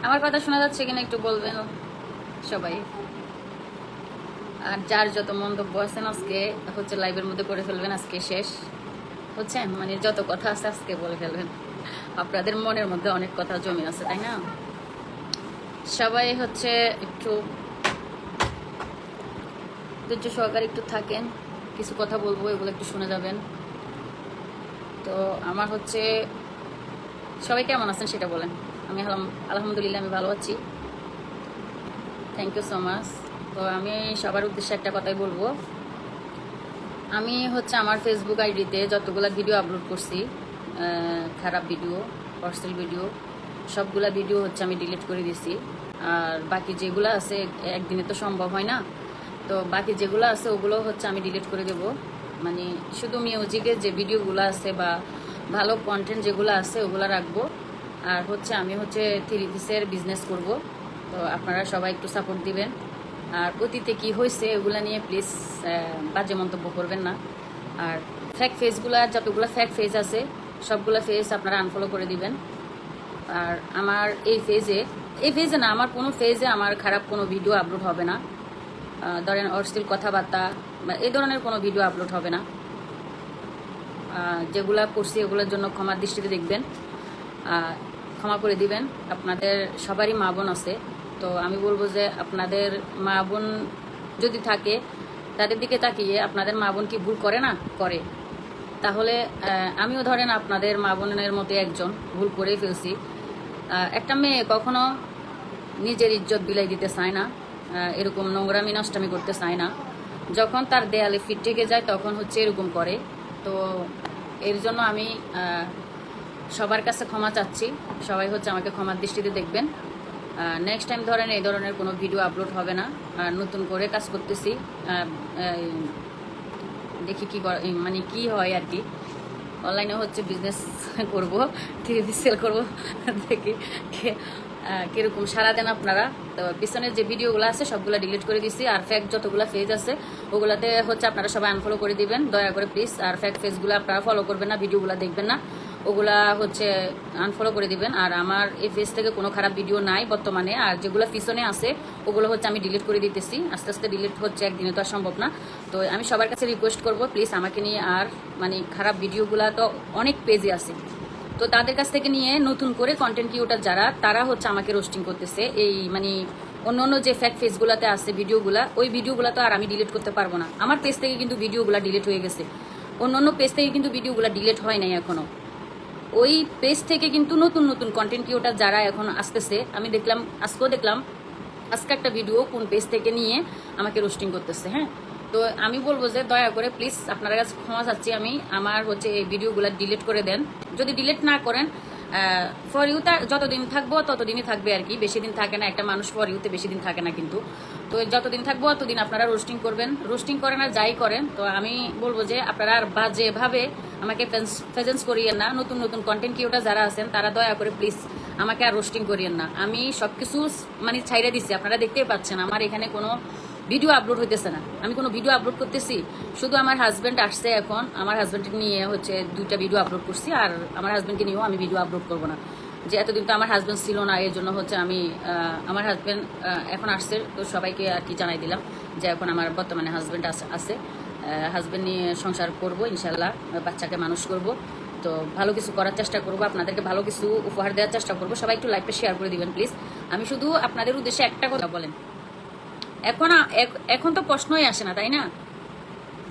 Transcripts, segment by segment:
আমার কথা শোনা যাচ্ছে কিনা একটু বলবেন সবাই। আর যার যত মন্তব্য আছেন আজকে হচ্ছে লাইভের মধ্যে করে ফেলবেন, আজকে শেষ হচ্ছে, মানে যত কথা আছে আজকে বলে ফেলবেন। আপনাদের মনের মধ্যে অনেক কথা জমে আছে, তাই না? সবাই হচ্ছে একটু ধৈর্য সহকারে একটু থাকেন, কিছু কথা বলবো, এগুলো একটু শুনে যাবেন। তো আমার হচ্ছে সবাই কেমন আছেন সেটা বলেন। আমি আলহামদুলিল্লাহ আমি ভালো আছি, থ্যাংক ইউ সো মাচ। তো আমি সবার উদ্দেশ্যে একটা কথাই বলবো। আমি হচ্ছে আমার ফেসবুক আইডিতে যতগুলো ভিডিও আপলোড করছি, খারাপ ভিডিও, পার্সোনাল ভিডিও, সবগুলা ভিডিও হচ্ছে আমি ডিলিট করে দিয়েছি। আর বাকি যেগুলো আছে, একদিনে তো সম্ভব হয় না, তো বাকি যেগুলো আছে ওগুলো হচ্ছে আমি ডিলিট করে দেব। মানে শুধু মিউজিকের যে ভিডিওগুলো আছে বা ভালো কন্টেন্ট যেগুলো আছে ওগুলো রাখবো। আর হচ্ছে আমি হচ্ছে 3 পিসের বিজনেস করব, তো আপনারা সবাই একটু সাপোর্ট দিবেন। আর অতীতে কি হয়েছে ওগুলা নিয়ে প্লিজ বাজে মন্তব্য করবেন না। আর ফ্যাক ফেসগুলো, যতগুলো ফ্যাক ফেজ আছে সবগুলো ফেজ আপনারা আনফলো করে দিবেন। আর আমার এই ফেজে না, আমার কোনো ফেজে আমার খারাপ কোনো ভিডিও আপলোড হবে না। ধরেন অশ্লীল কথাবার্তা বা এই ধরনের কোনো ভিডিও আপলোড হবে না। যেগুলা করছি ওগুলোর জন্য ক্ষমার দৃষ্টিতে দেখবেন, ক্ষমা করে দিবেন। আপনাদের সবারই মা বোন আছে, তো আমি বলবো যে আপনাদের মা বোন যদি থাকে তাদের দিকে তাকিয়ে আপনাদের মা বোন কি ভুল করে না করে, তাহলে আমিও ধরেন আপনাদের মা বোনের মতো একজন ভুল করেই ফেলছি। একটা মেয়ে কখনো নিজের ইজ্জত বিলাই দিতে চায় না, এরকম নোংরামি নষ্টামি করতে চায় না। যখন তার দেয়ালে ফিট ঠেকে যায় তখন হচ্ছে এরকম করে। তো এর জন্য আমি সবার কাছে ক্ষমা চাচ্ছি, সবাই হচ্ছে আমাকে ক্ষমার দৃষ্টিতে দেখবেন। নেক্সট টাইম ধরেন এই ধরনের কোনো ভিডিও আপলোড হবে না। আর নতুন করে কাজ করতেছি, দেখি কি মানে কি হয় আর কি। অনলাইনে হচ্ছে বিজনেস করব, 3 পিস সেল করবো, দেখি কীরকম সারা দেন আপনারা। তো পিছনের যে ভিডিওগুলো আছে সবগুলো ডিলিট করে দিছি। আর ফ্যাক যতগুলো পেজ আছে ওগুলাতে হচ্ছে আপনারা সবাই আনফলো করে দিবেন দয়া করে প্লিজ। আর ফ্যাক পেজগুলো আপনারা ফলো করবেন না, ভিডিওগুলো দেখবেন না, ওগুলা হচ্ছে আনফলো করে দিবেন। আর আমার এই পেজ থেকে কোনো খারাপ ভিডিও নাই বর্তমানে। আর যেগুলো পিছনে আছে ওগুলো হচ্ছে আমি ডিলিট করে দিতেছি, আস্তে আস্তে ডিলিট হচ্ছে, একদিনে তো আর সম্ভব না। তো আমি সবার কাছে রিকোয়েস্ট করব প্লিজ আমাকে নিয়ে আর মানে খারাপ ভিডিওগুলো তো অনেক পেজে আছে, তো তাদের কাছ থেকে নিয়ে নতুন করে কন্টেন্ট ক্রিয়েটর যারা তারা হচ্ছে আমাকে রোস্টিং করতেছে। এই মানে অন্য অন্য যে ফ্যাক পেজগুলোতে আছে ভিডিওগুলো, ওই ভিডিওগুলো তো আর আমি ডিলিট করতে পারবো না। আমার পেজ থেকে কিন্তু ভিডিওগুলো ডিলিট হয়ে গেছে, অন্য অন্য পেজ থেকে কিন্তু ভিডিওগুলো ডিলিট হয় নাই এখনো। ওই পেজ থেকে কিন্তু নতুন নতুন কন্টেন্ট ক্রিয়েটর যারা এখন আসতেছে, আমি দেখলাম আজকেও দেখলাম আজকে একটা ভিডিও কোন পেজ থেকে নিয়ে আমাকে রোস্টিং করতেছে। হ্যাঁ, তো আমি বলবো যে দয়া করে প্লিজ আপনার কাছে ক্ষমা চাচ্ছি আমি, আমার হচ্ছে এই ভিডিওগুলো ডিলিট করে দেন। যদি ডিলিট না করেন, ফর ইউ যতদিন থাকবো ততদিনই থাকবে আর কি, বেশি দিন থাকে না একটা মানুষ, ফর ইউতে বেশি দিন থাকে না কিন্তু। তো যতদিন থাকবো ততদিন আপনারা রোস্টিং করবেন, রোস্টিং করেন আর যাই করেন। তো আমি বলবো যে আপনারা আর বাজেভাবে আমাকে প্রেজেন্স করিয়েন না। নতুন নতুন কন্টেন্ট ক্রিয়েটর যারা আছেন তারা দয়া করে প্লিজ আমাকে আর রোস্টিং করিয়েন না। আমি সব কিছু মানে ছাইড়ে দিচ্ছি, আপনারা দেখতেই পাচ্ছেন আমার এখানে কোনো ভিডিও আপলোড হইতেছে না, আমি কোনো ভিডিও আপলোড করতেছি। শুধু আমার হাজব্যান্ড আসছে এখন, আমার হাজব্যান্ডকে নিয়ে হচ্ছে 2টা ভিডিও আপলোড করছি। আর আমার হাজব্যান্ডকে নিয়েও আমি ভিডিও আপলোড করবো না, যে এতদিন তো আমার হাজব্যান্ড ছিল না, এর জন্য হচ্ছে আমি আমার হাজব্যান্ড এখন আসছে, তো সবাইকে আর কি জানাই দিলাম যে এখন আমার বর্তমানে হাজব্যান্ড আছে। হাজব্যান্ড নিয়ে সংসার করব ইনশাল্লাহ, বাচ্চাকে মানুষ করব। তো ভালো কিছু করার চেষ্টা করব, আপনাদেরকে ভালো কিছু উপহার দেওয়ার চেষ্টা করব। সবাই একটু লাইভটা শেয়ার করে দিবেন প্লিজ। আমি শুধু আপনাদের উদ্দেশ্যে একটা কথা বলেন, এখন তো প্রশ্নই আসে না, তাই না?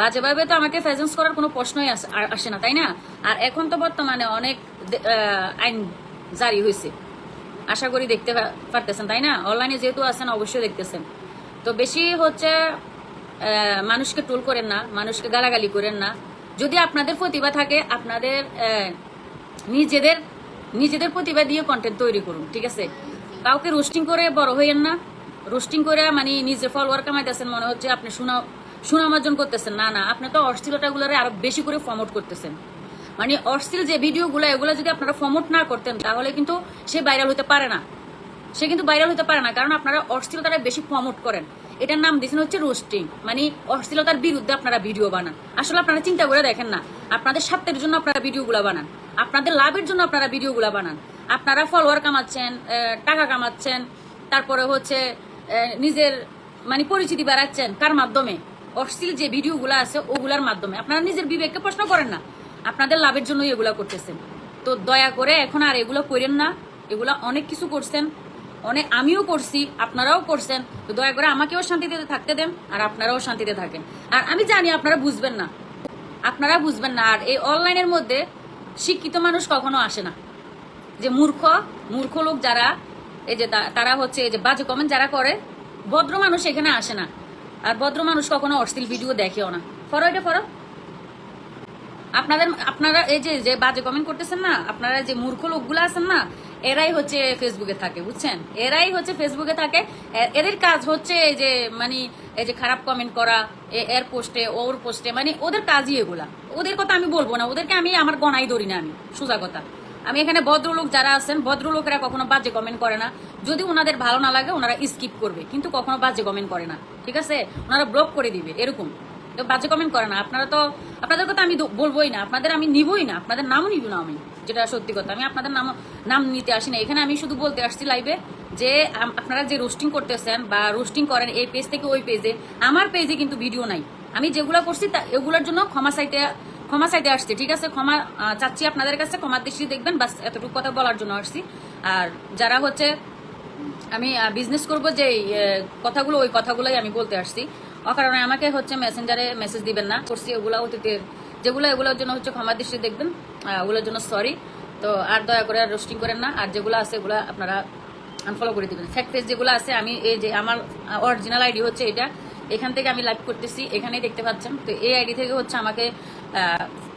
বাজেভাবে তো আমাকে প্রেজেন্স করার কোনো প্রশ্নই আসে না, তাই না? আর এখন তো বর্তমানে অনেক আইন জারি হয়েছে, আশা করি দেখতে পারতেছেন, তাই না? অনলাইনে যেহেতু আছেন অবশ্যই দেখতেছেন। তো বেশি হচ্ছে মানুষকে ট্রোল করেন না, মানুষকে গালাগালি করেন না। যদি আপনাদের প্রতিভা থাকে আপনাদের নিজেদের প্রতিভা দিয়ে কন্টেন্ট তৈরি করুন, ঠিক আছে? কাউকে রোস্টিং করে বড় হইয়েন না। রোস্টিং করে মানে নিজে ফলোয়ার কামাইতেছেন, মনে হচ্ছে আপনি সুনাম অর্জন করতেছেন। না না, আপনি তো অশ্লীলতাগুলোরে আরো বেশি করে প্রমোট করতেছেন। মানে অশ্লীল যে ভিডিওগুলো এগুলো যদি আপনারা প্রমোট না করতেন তাহলে কিন্তু সে ভাইরাল হতে পারে না, সে কিন্তু ভাইরাল হতে পারে না, কারণ আপনারা অশ্লীলতাটা বেশি প্রমোট করেন। এটার নাম দিয়েছেন হচ্ছে রোস্টিং, মানে অশ্লীলতার বিরুদ্ধে আপনারা ভিডিও বানান। আসলে আপনারা চিন্তা করে দেখেন না, আপনাদের স্বার্থের জন্য আপনারা ভিডিওগুলো বানান, আপনাদের লাভের জন্য আপনারা ভিডিওগুলো বানান। আপনারা ফলোয়ার কামাচ্ছেন, টাকা কামাচ্ছেন, তারপরে হচ্ছে নিজের মানে পরিচিতি বাড়াচ্ছেন কার মাধ্যমে? অশ্লীল যে ভিডিওগুলো আছে ওগুলার মাধ্যমে। আপনারা নিজের বিবেককে প্রশ্ন করেন না, আপনাদের লাভের জন্য এগুলা করতেছেন। তো দয়া করে এখন আর এগুলো করেন না। এগুলা অনেক কিছু করছেন, অনেক আমিও করছি, আপনারাও করছেন। তো দয়া করে আমাকেও শান্তিতে থাকতে দেন আর আপনারাও শান্তিতে থাকেন। আর আমি জানি আপনারা বুঝবেন না, আপনারা বুঝবেন না। আর এই অনলাইনের মধ্যে শিক্ষিত মানুষ কখনো আসে না। যে মূর্খ লোক যারা, এই যে তারা হচ্ছে এই যে বাজে কমেন্ট যারা করে, ভদ্র মানুষ এখানে আসে না। আর ভদ্র মানুষ কখনো অশ্লীল ভিডিও দেখেও না। ফরো এটা ফরো। আপনারা এই যে বাজে কমেন্ট করতেছেন না, আপনারা যে মূর্খ লোকগুলো আছেন না, এরাই হচ্ছে ফেসবুকে থাকে, বুঝছেন? এরাই হচ্ছে ফেসবুকে থাকে। এদের কাজ হচ্ছে এই যে মানে এই যে খারাপ কমেন্ট করা, এর পোস্টে ওর পোস্টে, মানে ওদের কাজই এগুলা। ওদের কথা আমি বলবো না, ওদেরকে আমি আমার গণাই ধরি না। আমি সোজা কথা, আমি এখানে ভদ্রলোক যারা আছেন, ভদ্রলোকেরা কখনো বাজে কমেন্ট করে না। যদি ওনাদের ভালো না লাগে ওনারা স্কিপ করবে, কিন্তু কখনো বাজে কমেন্ট করে না, ঠিক আছে? ওনারা ব্লক করে দিবে, এরকম। তো বাজে কমেন্ট করে না। আপনারা তো, আপনাদের কথা আমি বলবোই না, আপনাদের আমি নিবই না, আপনাদের নামও নিব না আমি, যেটা সত্যি কথা। আমি আপনাদের নাম নিতে আসি না এখানে। আমি শুধু বলতে আসছি লাইভে যে আপনারা যে রোস্টিং করতেছেন বা রোস্টিং করেন এই পেজ থেকে ওই পেজে, আমার পেজে কিন্তু ভিডিও নাই। আমি যেগুলো করছি এগুলোর জন্য ক্ষমা চাইতে আসছি, ঠিক আছে? ক্ষমা চাচ্ছি আপনাদের কাছে, ক্ষমার দৃষ্টি দেখবেন, বাস এতটুকু কথা বলার জন্য আসছি। আর যারা হচ্ছে আমি বিজনেস করব যে কথাগুলো, ওই কথাগুলোই আমি বলতে আসছি। অকারণে আমাকে হচ্ছে মেসেঞ্জারে মেসেজ দিবেন না। করছি ওগুলো অতীতের যেগুলো, এগুলোর জন্য হচ্ছে ক্ষমার দৃষ্টি দেখবেন, ওগুলোর জন্য সরি। তো আর দয়া করে আর রোস্টিং করেন না। আর যেগুলো আছে এগুলো আপনারা আনফলো করে দিবেন। ফ্যাক্ট পেজ যেগুলো আছে, আমি এই যে আমার অরিজিনাল আইডি হচ্ছে এটা, এখান থেকে আমি লাইভ করতেছি, এখানেই দেখতে পাচ্ছেন। তো এই আইডি থেকে হচ্ছে আমাকে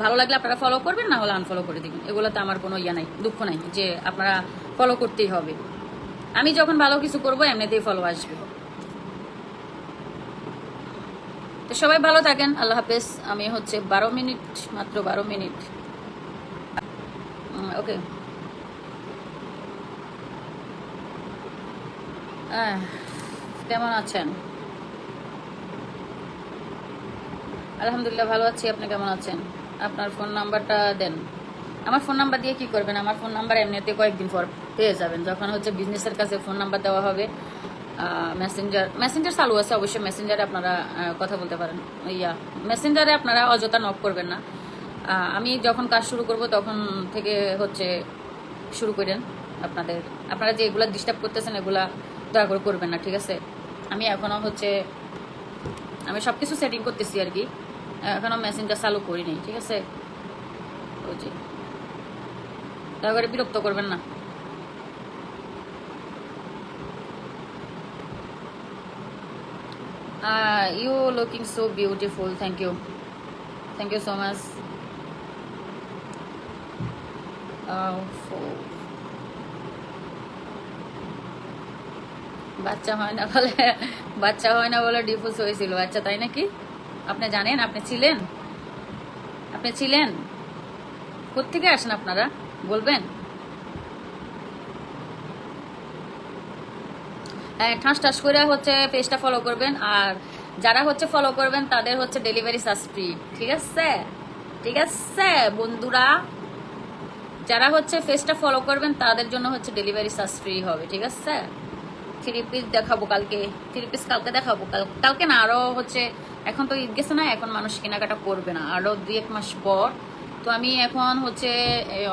ভালো লাগলে আপনারা ফলো করবেন, না হলে আনফলো করে দিবেন। এগুলোতে আমার কোনো ইয়া নাই, দুঃখ নাই যে আপনারা ফলো করতেই হবে। আমি যখন ভালো কিছু করবো এমনিতেই ফলো আসবে। তো সবাই ভালো থাকেন, আল্লাহ হাফেজ। আমি হচ্ছে 12 মিনিট, মাত্র 12 মিনিট। ওকে, কেমন আছেন? আলহামদুলিল্লাহ ভালো আছি। আপনি কেমন আছেন? আপনার ফোন নাম্বারটা দেন। আমার ফোন নাম্বার দিয়ে কি করবেন? আমার ফোন নাম্বার এমনিতে কয়েকদিন পর পেয়ে যাবেন, যখন হচ্ছে বিজনেসের কাছে ফোন নাম্বার দেওয়া হবে। মেসেঞ্জার চালু আছে অবশ্যই, মেসেঞ্জারে আপনারা কথা বলতে পারেন। মেসেঞ্জারে আপনারা অযথা নক করবেন না। আমি যখন কাজ শুরু করব তখন থেকে হচ্ছে শুরু করেন। আপনারা যে এগুলা ডিস্টার্ব করতেছেন এগুলা দয়া করে করবেন না, ঠিক আছে? আমি এখনো হচ্ছে আমি সব কিছু সেটিং করতেছি আর কি, এখনো মেসেঞ্জার চালু করিনি, ঠিক আছে? দয়া করে বিরক্ত করবেন না। You looking so beautiful. Thank you so much. বাচ্চা হয় না বলে ডিভোর্স হয়েছিল। আচ্ছা, তাই নাকি? আপনি জানেন? আপনি ছিলেন? কোত্থেকে আসেন আপনারা বলবেন? ঠাস করে হচ্ছে পেজটা ফলো করবেন। আর যারা হচ্ছে ফলো করবেন তাদের হচ্ছে ডেলিভারি চার্জ ফ্রি, ঠিক আছে বন্ধুরা? যারা হচ্ছে পেজটা ফলো করবেন তাদের জন্য হচ্ছে ডেলিভারি চার্জ ফ্রি হবে, ঠিক আছে? 3 পিস দেখাবো কালকে, 3 পিস কালকে দেখাবো। কালকে না, আরো হচ্ছে এখন তো ঈদ গেছে না, এখন মানুষ কেনাকাটা করবে না, আরো 2-1 মাস পর। তো আমি এখন হচ্ছে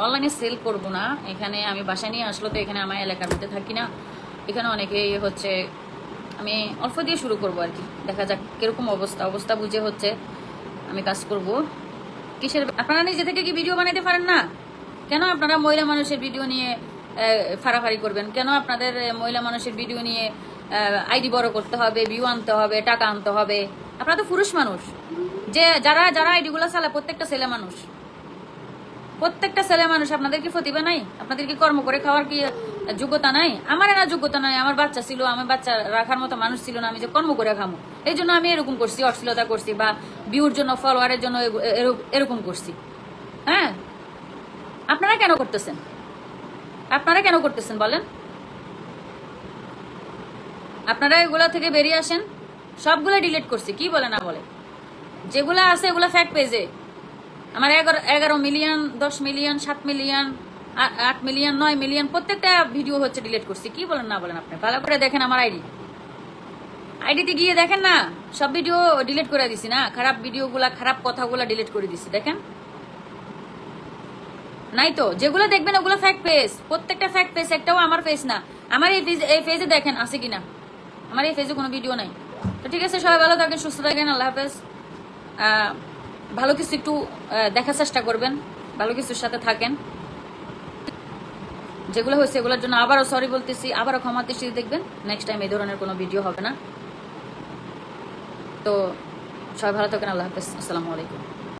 অনলাইনে সেল করব না। এখানে আমি বাসায় নিয়ে আসলো, তো এখানে আমার এলাকার মধ্যে থাকি না, এখানে অনেকেই হচ্ছে আমি অল্প দিয়ে শুরু করব আর কি। দেখা যাক কিরকম অবস্থা বুঝে হচ্ছে আমি কাজ করব। কিসের? আপনারা নিজে থেকে কি ভিডিও বানাইতে পারেন না? কেন আপনারা মহিলা মানুষের ভিডিও নিয়ে ফাড়াফাড়ি করবেন? কেন আপনাদের মহিলা মানুষের ভিডিও নিয়ে আইডি বড় করতে হবে, ভিউ আনতে হবে, টাকা আনতে হবে? আপনারা তো পুরুষ মানুষ। যে যারা আইডিগুলো চালায় প্রত্যেকটা ছেলে মানুষ। আপনাদের কি প্রতিভা নাই? আপনাদের কি কর্ম করে খাওয়ার কি যোগ্যতা নাই? আমার না যোগ্যতা নাই, আমার বাচ্চা ছিল, আমার বাচ্চা রাখার মতো মানুষ ছিল না আমি যে কর্ম করে খামো। এই জন্য আমি এরকম করছি, অশ্লীলতা করছি, বা ভিউর জন্য, ফলোয়ারের জন্য এরকম করছি। হ্যাঁ, আপনারা কেন করতেছেন বলেন? আপনারা এগুলা থেকে বেরিয়ে আসেন। সবগুলো ডিলিট করছি, কি বলে না বলে? যেগুলা আছে এগুলা ফ্যাক্ট পেজে। আমার 11 million, 10 million, 7 million, 8 million 9 million প্রত্যেকটা ভিডিও হচ্ছে ডিলিট করছি। কি বলেন না বলেন আপনি? ভালো করে দেখেন আমার আইডিতে গিয়ে দেখেন না, সব ভিডিও ডিলিট করে দিছি না, খারাপ ভিডিওগুলা খারাপ কথাগুলা ডিলিট করে দিছি। দেখেন নাই তো, যেগুলো দেখবেন ওগুলো ফ্যাক পেজ, প্রত্যেকটা ফ্যাক পেজ, একটাও আমার পেজ না। আমার এই পেজে দেখেন আছে কিনা, আমার এই পেজে কোনো ভিডিও নাই। তো ঠিক আছে, সবাই ভালো থাকেন, সুস্থ থাকেন, আল্লাহ হাফেজ। ভালো কিছু একটু দেখার চেষ্টা করবেন, ভালো কিছুর সাথে থাকেন। যেগুলো হয়েছে এগুলোর জন্য আবারও সরি বলতেছি, আবারও ক্ষমা দৃষ্টিতে দেখবেন। নেক্সট টাইম এই ধরনের কোনো ভিডিও হবে না। তো সবাই ভালো থাকেন, আল্লাহ হাফেজ, আসসালামু আলাইকুম।